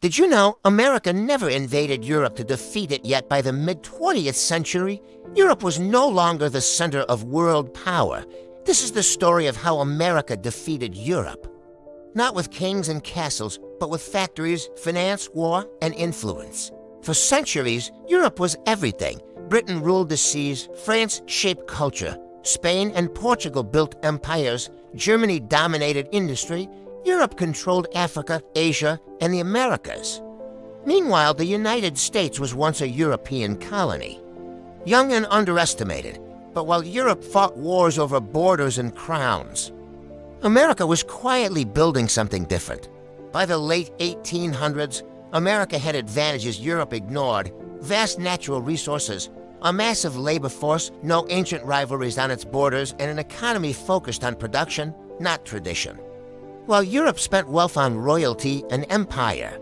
Did you know America never invaded Europe to defeat it, yet by the mid-20th century, Europe was no longer the center of world power. This is the story of how America defeated Europe. Not with kings and castles, but with factories, finance, war, and influence. For centuries, Europe was everything. Britain ruled the seas, France shaped culture, Spain and Portugal built empires, Germany dominated industry, Europe controlled Africa, Asia, and the Americas. Meanwhile, the United States was once a European colony. Young and underestimated, but while Europe fought wars over borders and crowns, America was quietly building something different. By the late 1800s, America had advantages Europe ignored: vast natural resources, a massive labor force, no ancient rivalries on its borders, and an economy focused on production, not tradition. While Europe spent wealth on royalty and empire,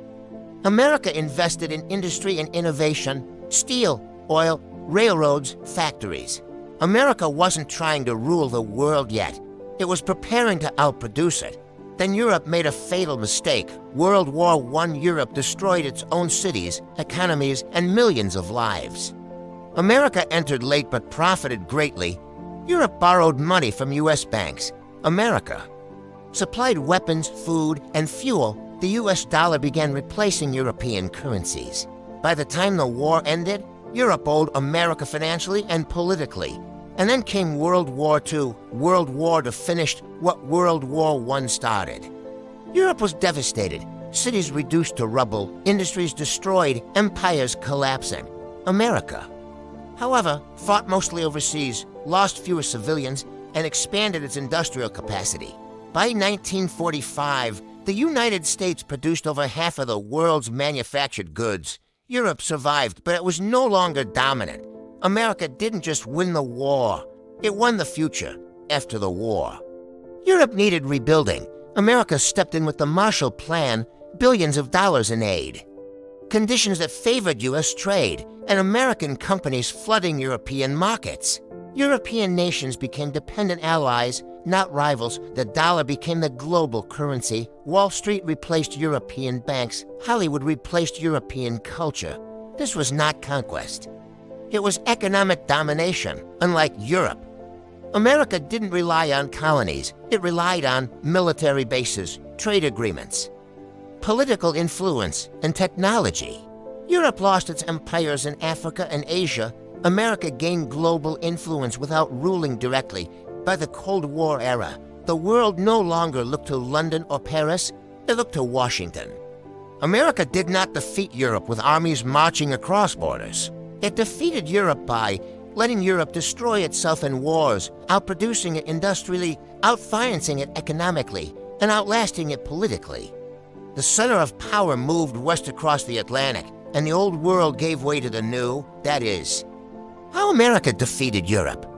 America invested in industry and innovation: steel, oil, railroads, factories. America wasn't trying to rule the world yet. It was preparing to outproduce it. Then Europe made a fatal mistake. World War I Europe destroyed its own cities, economies, and millions of lives. America entered late but profited greatly. Europe borrowed money from U.S. banks. America supplied weapons, food, and fuel. The U.S. dollar began replacing European currencies. By the time the war ended, Europe owed America financially and politically. And then came World War II, World War to finish what World War I started. Europe was devastated, cities reduced to rubble, industries destroyed, empires collapsing. America, however, fought mostly overseas, lost fewer civilians, and expanded its industrial capacity. By 1945, the United States produced over half of the world's manufactured goods. Europe survived, but it was no longer dominant. America didn't just win the war, it won the future after the war. Europe needed rebuilding. America stepped in with the Marshall Plan, billions of dollars in aid. Conditions that favored U.S. trade, and American companies flooding European markets. European nations became dependent allies, not rivals. The dollar became the global currency. Wall Street replaced European banks. Hollywood replaced European culture. This was not conquest. It was economic domination, unlike Europe. America didn't rely on colonies. It relied on military bases, trade agreements, political influence, and technology. Europe lost its empires in Africa and Asia. America gained global influence without ruling directly. By the Cold War era, the world no longer looked to London or Paris, it looked to Washington. America did not defeat Europe with armies marching across borders. It defeated Europe by letting Europe destroy itself in wars, outproducing it industrially, outfinancing it economically, and outlasting it politically. The center of power moved west across the Atlantic, and the old world gave way to the new. That is how America defeated Europe.